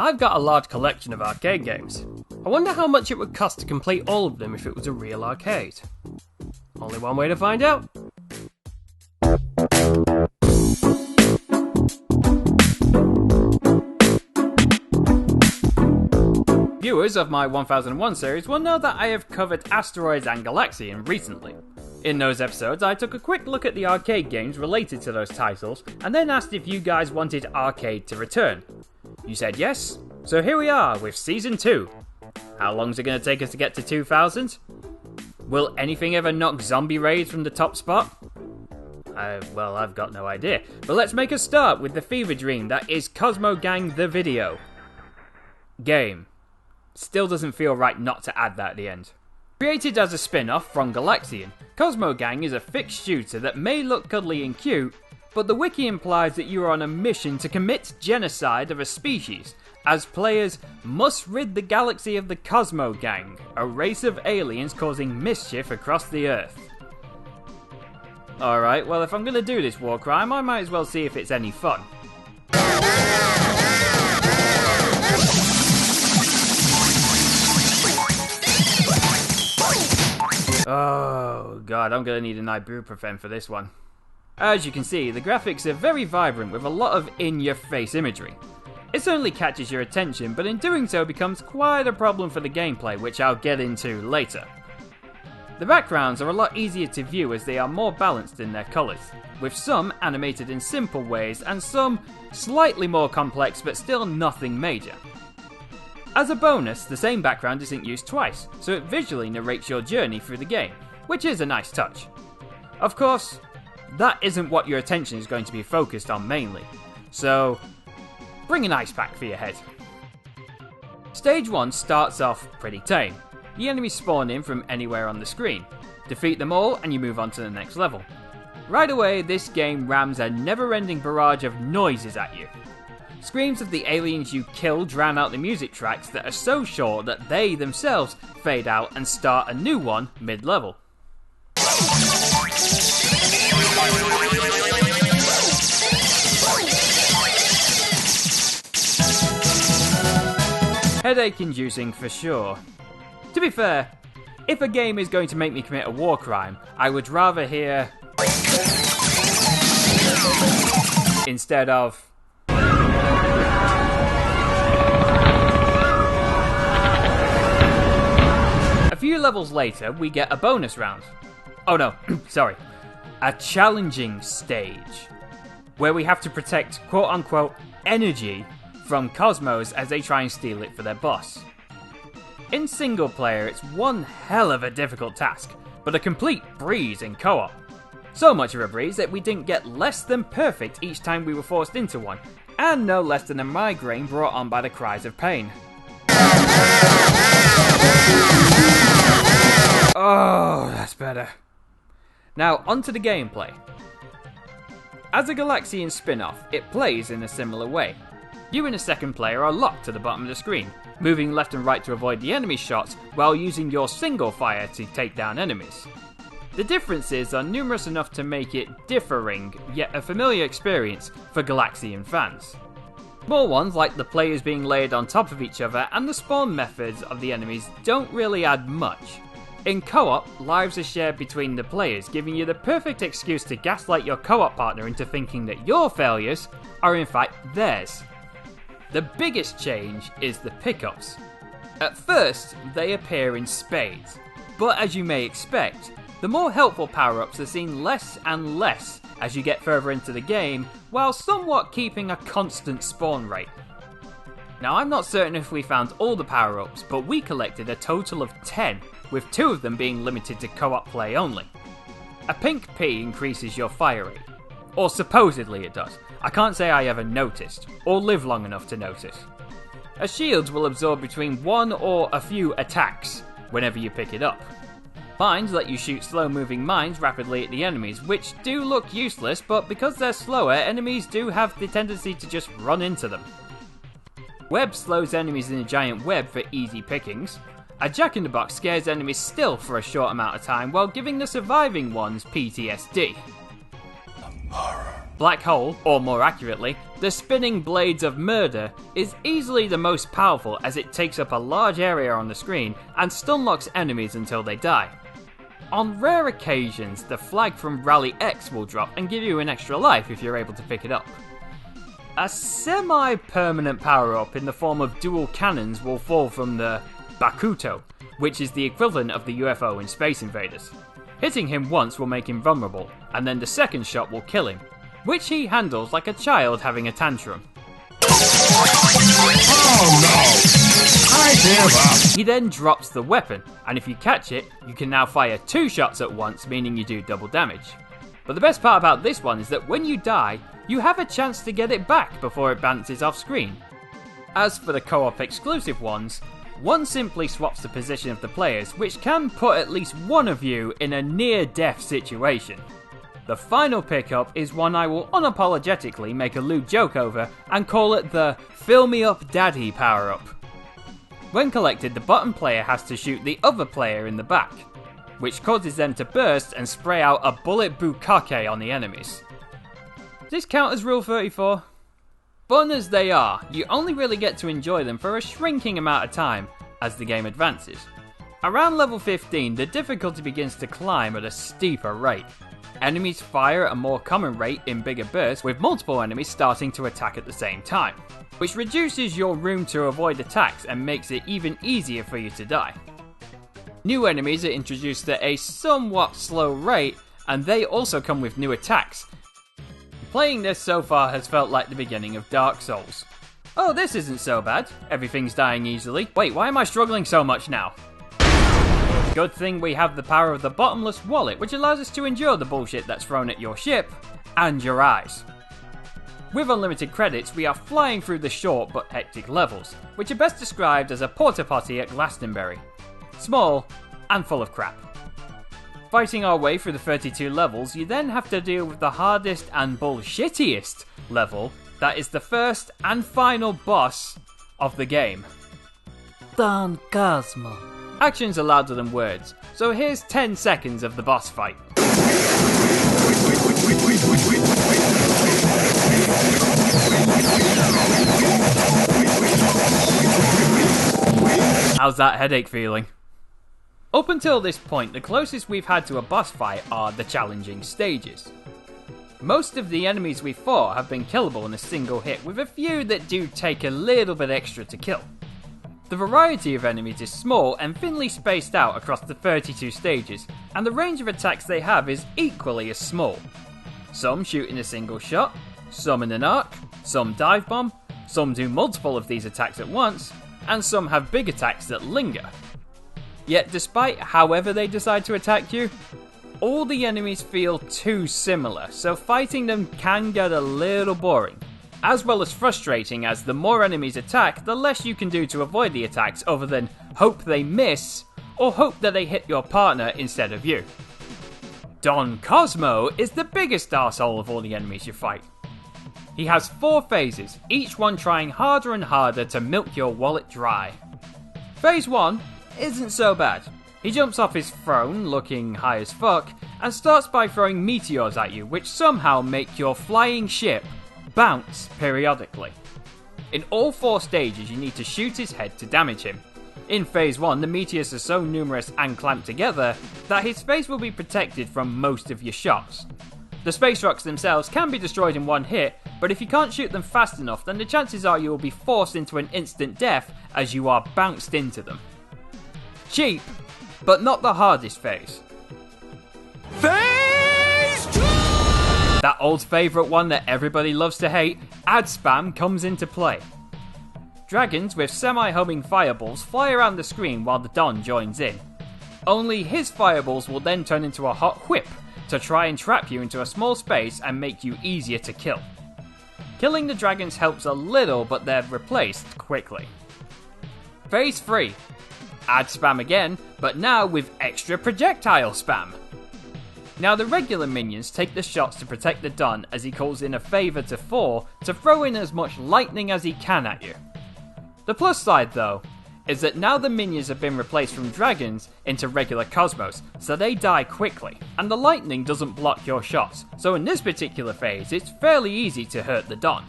I've got a large collection of arcade games. I wonder how much it would cost to complete all of them if it was a real arcade. Only one way to find out. Viewers of my 1001 series will know that I have covered Asteroids and Galaxian recently. In those episodes, I took a quick look at the arcade games related to those titles, and then asked if you guys wanted arcade to return. You said yes, so here we are with Season 2. How long is it going to take us to get to 2000? Will anything ever knock Zombie Raids from the top spot? Well, I've got no idea. But let's make a start with the fever dream that is Cosmo Gand the video. Game. Still doesn't feel right not to add that at the end. Created as a spin-off from Galaxian, Cosmo Gand is a fixed shooter that may look cuddly and cute, but the wiki implies that you are on a mission to commit genocide of a species, as players must rid the galaxy of the Cosmo Gang, a race of aliens causing mischief across the Earth. Alright, well if I'm going to do this war crime, I might as well see if it's any fun. Oh god, I'm going to need an ibuprofen for this one. As you can see, the graphics are very vibrant with a lot of in-your-face imagery. It certainly catches your attention, but in doing so becomes quite a problem for the gameplay, which I'll get into later. The backgrounds are a lot easier to view as they are more balanced in their colours, with some animated in simple ways and some slightly more complex but still nothing major. As a bonus, the same background isn't used twice, so it visually narrates your journey through the game, which is a nice touch. Of course, that isn't what your attention is going to be focused on mainly, so bring an ice pack for your head. Stage 1 starts off pretty tame. The enemies spawn in from anywhere on the screen. Defeat them all and you move on to the next level. Right away, this game rams a never-ending barrage of noises at you. Screams of the aliens you kill drown out the music tracks that are so short that they themselves fade out and start a new one mid-level. Headache-inducing for sure. To be fair, if a game is going to make me commit a war crime, I would rather hear instead of a few levels later, we get a bonus round. Oh no, sorry. A challenging stage, where we have to protect quote-unquote energy from Cosmos as they try and steal it for their boss. In single player, it's one hell of a difficult task, but a complete breeze in co-op. So much of a breeze that we didn't get less than perfect each time we were forced into one, and no less than a migraine brought on by the cries of pain. Oh, that's better. Now, onto the gameplay. As a Galaxian spin-off, it plays in a similar way. You and a second player are locked to the bottom of the screen, moving left and right to avoid the enemy shots while using your single fire to take down enemies. The differences are numerous enough to make it differing, yet a familiar experience for Galaxian fans. Small ones like the players being layered on top of each other and the spawn methods of the enemies don't really add much. In co-op, lives are shared between the players, giving you the perfect excuse to gaslight your co-op partner into thinking that your failures are in fact theirs. The biggest change is the pickups. At first, they appear in spades, but as you may expect, the more helpful power-ups are seen less and less as you get further into the game, while somewhat keeping a constant spawn rate. Now, I'm not certain if we found all the power-ups, but we collected a total of 10, with 2 of them being limited to co-op play only. A pink P increases your fire rate, or supposedly it does. I can't say I ever noticed, or live long enough to notice. A shield will absorb between 1 or a few attacks whenever you pick it up. Mines let you shoot slow-moving mines rapidly at the enemies, which do look useless, but because they're slower, enemies do have the tendency to just run into them. Web slows enemies in a giant web for easy pickings. A jack-in-the-box scares enemies still for a short amount of time while giving the surviving ones PTSD. The horror Black Hole, or more accurately, the Spinning Blades of Murder, is easily the most powerful as it takes up a large area on the screen and stun locks enemies until they die. On rare occasions, the flag from Rally X will drop and give you an extra life if you're able to pick it up. A semi-permanent power-up in the form of dual cannons will fall from the Bakuto, which is the equivalent of the UFO in Space Invaders. Hitting him once will make him vulnerable, and then the second shot will kill him, which he handles like a child having a tantrum. Oh no! I give up! He then drops the weapon, and if you catch it, you can now fire 2 shots at once, meaning you do double damage. But the best part about this one is that when you die, you have a chance to get it back before it bounces off screen. As for the co-op exclusive ones, one simply swaps the position of the players, which can put at least one of you in a near-death situation. The final pickup is one I will unapologetically make a lewd joke over and call it the Fill Me Up Daddy power-up. When collected, the bottom player has to shoot the other player in the back, which causes them to burst and spray out a bullet bukkake on the enemies. Does this count as Rule 34? Fun as they are, you only really get to enjoy them for a shrinking amount of time as the game advances. Around level 15, the difficulty begins to climb at a steeper rate. Enemies fire at a more common rate in bigger bursts, with multiple enemies starting to attack at the same time, which reduces your room to avoid attacks and makes it even easier for you to die. New enemies are introduced at a somewhat slow rate, and they also come with new attacks. Playing this so far has felt like the beginning of Dark Souls. Oh, this isn't so bad. Everything's dying easily. Wait, why am I struggling so much now? Good thing we have the power of the bottomless wallet, which allows us to endure the bullshit that's thrown at your ship and your eyes. With unlimited credits, we are flying through the short but hectic levels, which are best described as a porta potty at Glastonbury. Small and full of crap. Fighting our way through the 32 levels, you then have to deal with the hardest and bullshittiest level, that is the first and final boss of the game. Don Cosmo. Actions are louder than words, so here's 10 seconds of the boss fight. How's that headache feeling? Up until this point, the closest we've had to a boss fight are the challenging stages. Most of the enemies we fought have been killable in a single hit, with a few that do take a little bit extra to kill. The variety of enemies is small and thinly spaced out across the 32 stages, and the range of attacks they have is equally as small. Some shoot in a single shot, some in an arc, some dive bomb, some do multiple of these attacks at once, and some have big attacks that linger. Yet despite however they decide to attack you, all the enemies feel too similar, so fighting them can get a little boring. As well as frustrating, as the more enemies attack, the less you can do to avoid the attacks other than hope they miss, or hope that they hit your partner instead of you. Don Cosmo is the biggest arsehole of all the enemies you fight. He has 4 phases, each one trying harder and harder to milk your wallet dry. Phase 1 isn't so bad. He jumps off his throne, looking high as fuck, and starts by throwing meteors at you, which somehow make your flying ship bounce periodically. In all 4 stages, you need to shoot his head to damage him. In phase 1, the meteors are so numerous and clamped together that his face will be protected from most of your shots. The space rocks themselves can be destroyed in one hit, but if you can't shoot them fast enough, then the chances are you will be forced into an instant death as you are bounced into them. Cheap, but not the hardest phase. Phase 2! That old favourite one that everybody loves to hate, ad spam, comes into play. Dragons with semi-homing fireballs fly around the screen while the Don joins in. Only his fireballs will then turn into a hot whip to try and trap you into a small space and make you easier to kill. Killing the dragons helps a little, but they're replaced quickly. Phase 3. Ad spam again, but now with extra projectile spam. Now the regular minions take the shots to protect the Don as he calls in a favour to 4 to throw in as much lightning as he can at you. The plus side though is that now the minions have been replaced from dragons into regular Cosmos, so they die quickly, and the lightning doesn't block your shots, so in this particular phase it's fairly easy to hurt the Don.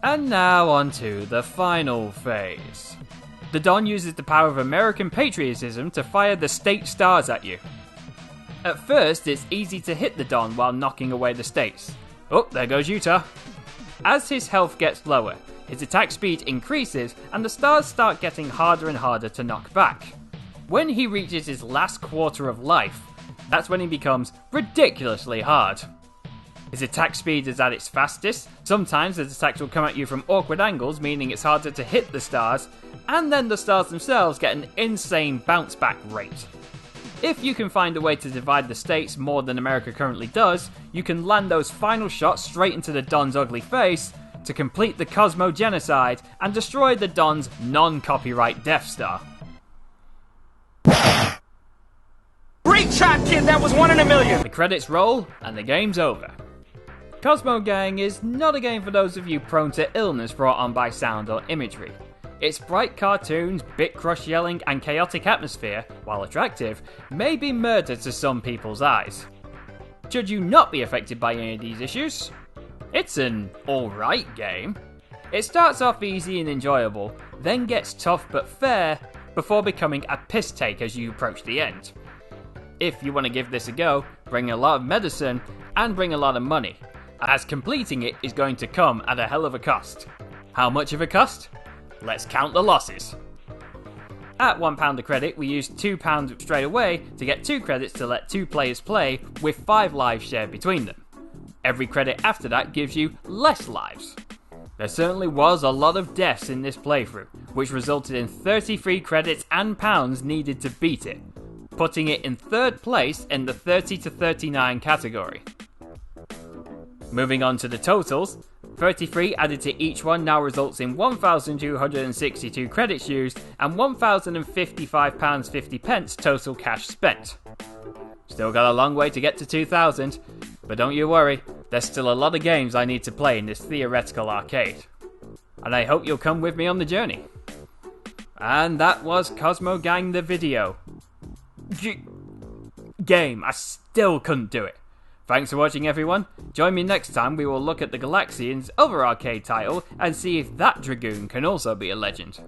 And now on to the final phase. The Don uses the power of American patriotism to fire the state stars at you. At first, it's easy to hit the Don while knocking away the states. Oh, there goes Utah. As his health gets lower, his attack speed increases and the stars start getting harder and harder to knock back. When he reaches his last quarter of life, that's when he becomes ridiculously hard. His attack speed is at its fastest, sometimes his attacks will come at you from awkward angles, meaning it's harder to hit the stars, and then the stars themselves get an insane bounce back rate. If you can find a way to divide the states more than America currently does, you can land those final shots straight into the Don's ugly face to complete the Cosmo genocide and destroy the Don's non-copyright Death Star. Great shot, kid! That was 1 in a million! The credits roll and the game's over. Cosmo Gang is not a game for those of you prone to illness brought on by sound or imagery. Its bright cartoons, bit-crush yelling, and chaotic atmosphere, while attractive, may be murder to some people's eyes. Should you not be affected by any of these issues? It's an alright game. It starts off easy and enjoyable, then gets tough but fair, before becoming a piss take as you approach the end. If you want to give this a go, bring a lot of medicine, and bring a lot of money, as completing it is going to come at a hell of a cost. How much of a cost? Let's count the losses. At £1 a credit, we used £2 straight away to get 2 credits to let 2 players play, with 5 lives shared between them. Every credit after that gives you less lives. There certainly was a lot of deaths in this playthrough, which resulted in 33 credits and pounds needed to beat it, putting it in 3rd place in the 30 to 39 category. Moving on to the totals, 33 added to each one now results in 1,262 credits used and £1,055.50 total cash spent. Still got a long way to get to 2,000, but don't you worry, there's still a lot of games I need to play in this theoretical arcade. And I hope you'll come with me on the journey. And that was Cosmo Gang the video. Game, I still couldn't do it. Thanks for watching, everyone. Join me next time we will look at the Galaxian's other arcade title and see if that Dragoon can also be a legend.